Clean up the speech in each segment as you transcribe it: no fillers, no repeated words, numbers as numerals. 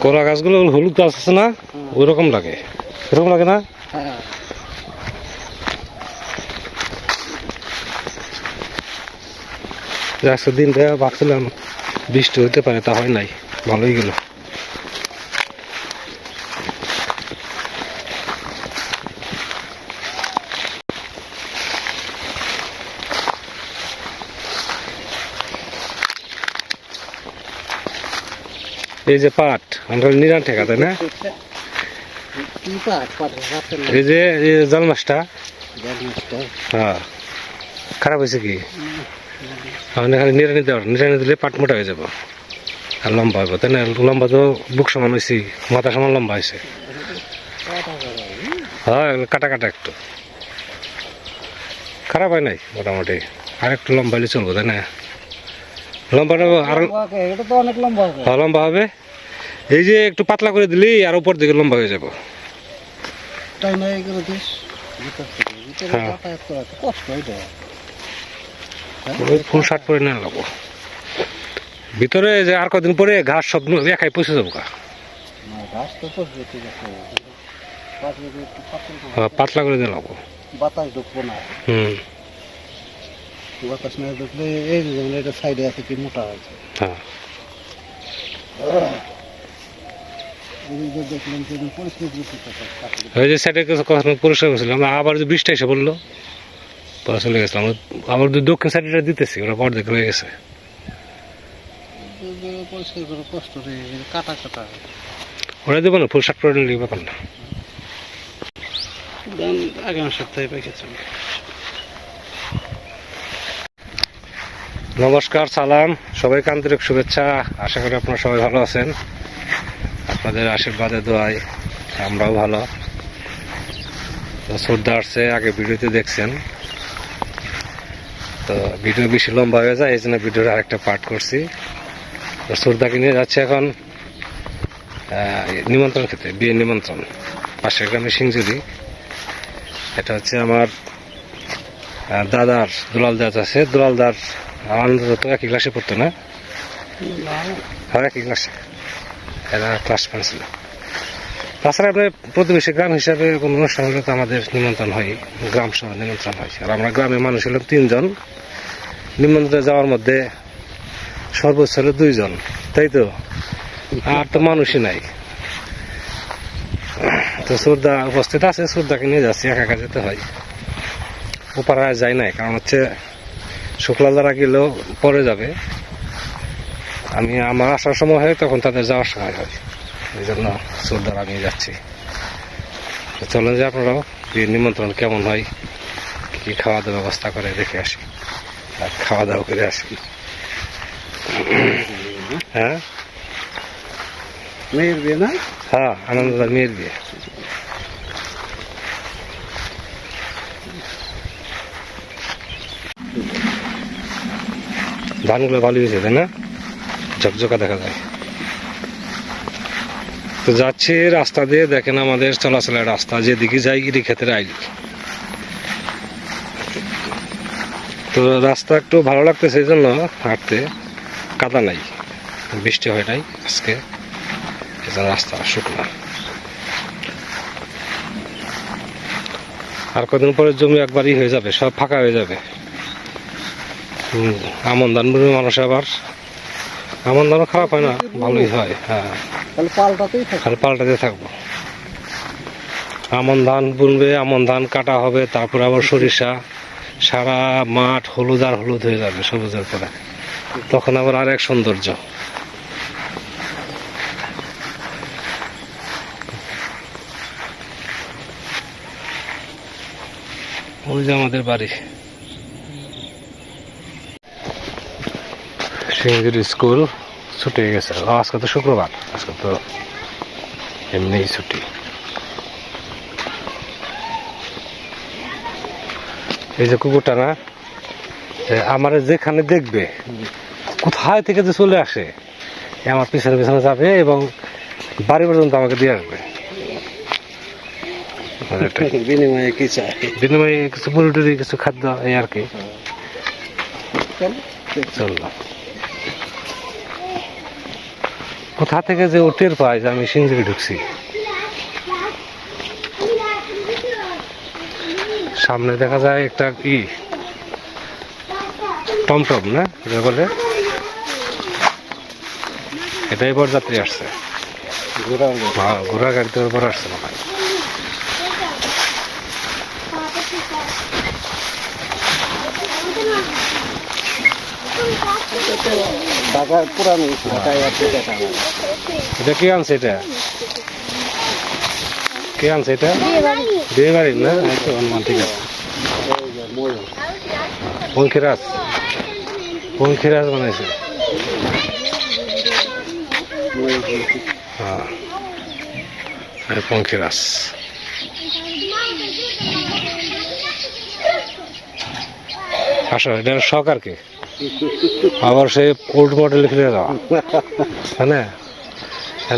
কলা গাছগুলো হলুদ গাছ আছে না, ওই রকম লাগে, এরকম লাগে না? আজকের দিনটা ভাবছিলাম বৃষ্টি হইতে পারে, তা হয় নাই, ভালোই গেল। এই যে পাট আমরা নিরান ঠেকা, তাই না? এই যে জাল মাছটা, হ্যাঁ, খারাপ হয়েছে কি? খালি নিরানি দেওয়ার, নিরানি দিলে পাট মোটা হয়ে যাবো আর লম্বা হইব, তাই না? লম্বা তো বুক সমান হয়েছি, মাথা সমান লম্বা হয়েছে। হ্যাঁ, কাটা কাটা একটু খারাপ হয় নাই, মোটামুটি আর একটু লম্বা হলে চলবো, তাই না? লম্বা আর লম্বা হবে। এই যে একটু পাতলা করে দিলি আর উপর দিকে লম্বা হয়ে যাবো। ফুল শার্ট পরে না লাগবো ভিতরে, যে আর কদিন পরে ঘাস সব একাই পচে যাবো। পাতলা করে দিয়ে লাগবো, বাতাস ঢুকবো না। বাতাস না ঢুকলে এই যেমন এটা সাইডে আছে কি মোটা আছে। হ্যাঁ, ওই যে সাইডে পরিষ্কার করছিলাম, আবার যে বৃষ্টি এসে বললো পরে চলে গেছিলাম। আবার দক্ষিণ সাইডে দিতেছি, ওরা পর দেখে হয়ে গেছে। পরিষ্কার করে কষ্ট কাটা কাটা ওরা দেবো না, ফুল শার্ট পরে নিলে ব্যাপার না। আগামী সপ্তাহে পেয়েছে। নমস্কার, সালাম, সবাইকে আন্তরিক শুভেচ্ছা। আশা করি আপনারা সবাই ভালো আছেন। আপনাদের আশীর্বাদে দোয়ায় আমরাও ভালো। শ্রদ্ধা আসছে, আগে ভিডিওতে দেখছেন তো ভিডিও বেশি লম্বা হয়ে যায়, এই জন্য ভিডিওর আরেকটা পার্ট করছি। শ্রদ্ধাকে নিয়ে যাচ্ছে এখন নিমন্ত্রণ খেতে, বিয়ের নিমন্ত্রণ, পাশের গ্রামে সিংজুরি। এটা হচ্ছে আমার দাদার দুলাল দাস আছে, দুলালদার আনন্দ একই ক্লাসে পড়তো না? হ্যাঁ, একই ক্লাসে, এরা ক্লাস ফ্রেন্ড ছিল। তাছাড়া আপনার প্রতিবেশী গ্রাম হিসাবে কোনো অনুষ্ঠান হলে তো আমাদের নিমন্ত্রণ হয়, গ্রাম সহ নিমন্ত্রণ হয়। আর আমরা গ্রামের মানুষ হলাম 3 জন, নিমন্ত্রণে যাওয়ার মধ্যে সর্বোচ্চ হলো 2 জন, তাই তো? আর তো মানুষই নাই। তো শ্রদ্ধা উপস্থিত আছে, শ্রদ্ধাকে নিয়ে যাচ্ছি, একা একা যেতে হয়। ওপাড়ায় যাই নাই, কারণ হচ্ছে শুক্লাদারা গেলেও পরে যাবে, আমি আমার আসার সময় হয় তখন তাদের যাওয়ার সময় হয়, এই জন্য শ্রদ্ধারা নিয়ে যাচ্ছি। চলেন যে আপনারাও বিয়ের নিমন্ত্রণ কেমন হয়, কি খাওয়া দাওয়ার ব্যবস্থা করে দেখে আসি, আর খাওয়া দাওয়া করে আসি। হ্যাঁ, মেয়ের বিয়ে না? হ্যাঁ, আনন্দদার মেয়ের বিয়ে। ধানগুলো ভালো হয়েছে, তাই না? ঝকঝকা দেখা যায়। তো যাচ্ছি রাস্তা দিয়ে, দেখেন আমাদের চলাচলের রাস্তা, যেদিকে যাই ইরি ক্ষেতের আইল। তো রাস্তা একটু ভালো লাগতেছে, এই জন্য হাঁটতে, কাদা নাই, বৃষ্টি হয় নাই আজকে, রাস্তা শুকনা। আর কদিন পরে জমি একবারই হয়ে যাবে, সব ফাঁকা হয়ে যাবে। আমন ধান বুনবে মানুষ, আবার আমন ধানও খারাপ হয় না, ভালোই হয়। হ্যাঁ, খালি পাল্টাতে থাকবো। আমন ধান বুনবে, আমন ধান কাটা হবে, তারপর আবার সরিষা, সারা মাঠ হলুদ আর হলুদ হয়ে যাবে সবুজের পরে, তখন আবার আর এক সৌন্দর্য। ওই যে আমাদের বাড়ি, সিংজুরি স্কুল ছুটি হয়ে গেছে। আজকে তো শুক্রবার, আজকে তো এমনি ছুটি। এই যে কুকুরটা না, আমার যেখানে দেখবে কোথায় থেকে যে চলে আসে, আমার পিছনে পিছনে যাবে এবং বাড়ি পর্যন্ত আমাকে দিয়ে আসবে। বিনিময়ে কি চাই? বিনিময়ে কিছু পুরোটুরি, কিছু খাদ্য, এই আর কি। চললো কোথা থেকে যে ও টের পায় যে আমি সিঞ্জিরি ঢুকছি। সামনে দেখা যায় একটা কি টমটম না এটা বলে, এটাই বরযাত্রী আসছে, ঘোড়া গাড়িতে ওপর আসছে না। ঢাকার পুরানো এটা কে আনছে, এটা কে আনছে, এটা বিয়ে বাড়ির না? আচ্ছা, অনুমান ঠিক আছে। পঙ্খিরাজ বানাইছে। হ্যাঁ, পঙ্খিরাজ। আসো, এটা শখ আর কি, আবার সে ওল্ড মডেলে ফিরে যাওয়া, তাই না?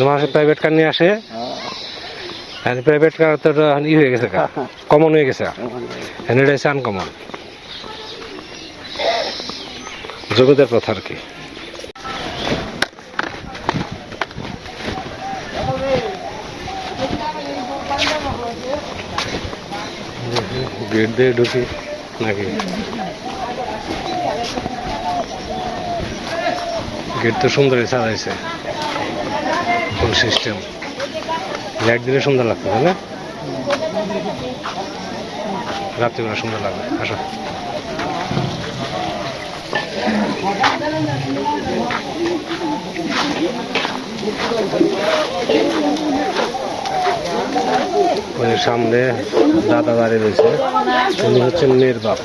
মানুষের প্রাইভেট কার নিয়ে আসে, প্রাইভেট কার তো ই হয়ে গেছে, কমন হয়ে গেছে, এটা হচ্ছে আনকমন, জগতের প্রথা আর কি। গেট দিয়ে ঢুকি নাকি? গেট তো সুন্দরই সাজাইছে, ফুল সিস্টেম, লাইট দিলে সুন্দর লাগতো, তাই না? রাত্রিবেলা সুন্দর লাগবে। আসো, ওই সামনে দাদা দাঁড়িয়ে রয়েছে, উনি হচ্ছেন মেয়ের বাপ।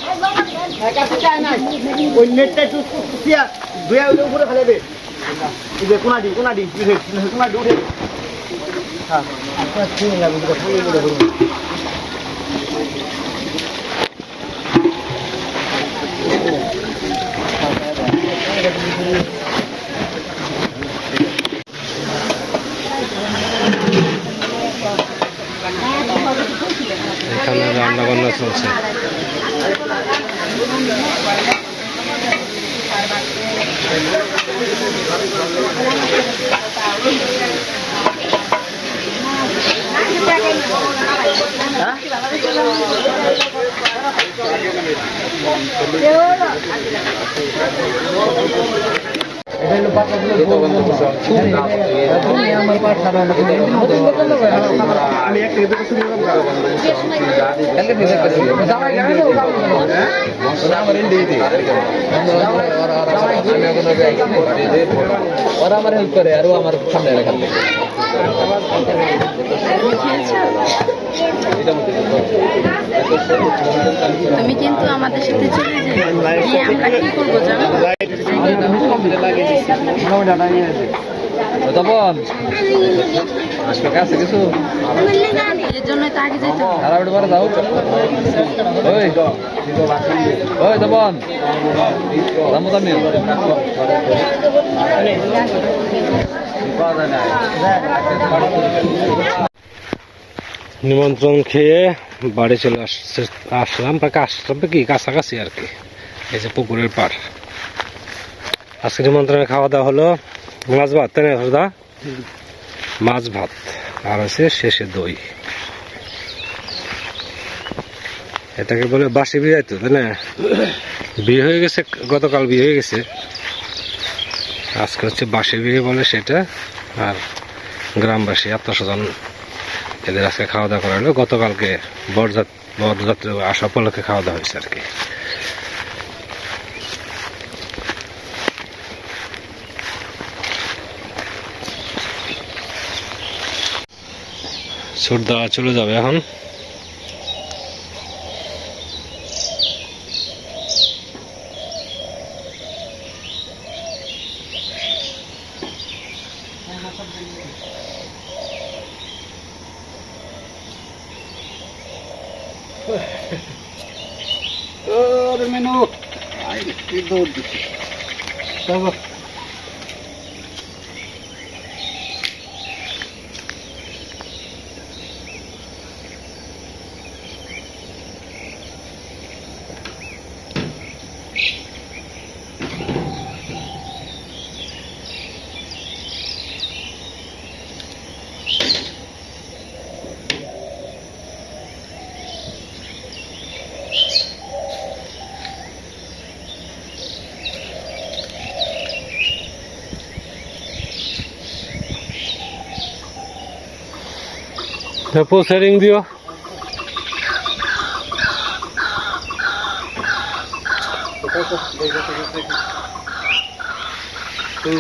এখানে রান্না বান্না চলছে। ওরা আমার হেল্প করে আর ও আমার সামনে রাখা তুমি কিন্তু আমাদের সাথে চলে যাই, গিয়ে আমরা কি করবো জানো? তপন আজকে কাছে কিছু এর জন্য তো আগে যেতে হবে। আর একটু পরে যাও। ওই ওই তপন রামদান নিয়ে নিমন্ত্রণ খেয়ে বাড়ি চলে আসলাম, বা কি কাছাকাছি আর কি। এই যে পুকুরের পাড়। আজকে নিমন্ত্রণে খাওয়া দাওয়া হলো মাছ ভাত, তাই না দাদা? মাছ ভাত আর হচ্ছে শেষে দই। এটাকে বলে বাসি বিয়ে, তো তাই না? বিয়ে হয়ে গেছে, গতকাল বিয়ে হয়ে গেছে, আজকে হচ্ছে বাসি বিয়ে বলে সেটা। আর গ্রামবাসী আত্মস্বজন এদের আজকে খাওয়া দাওয়া করা হলো। গতকালকে বরযাত্রী আসা উপলক্ষে খাওয়া দাওয়া হয়েছে আর কি। ছোটদা চলে যাবে এখন। মেনু দৌড় দিচ্ছে। পোস্টারিং দিও। তো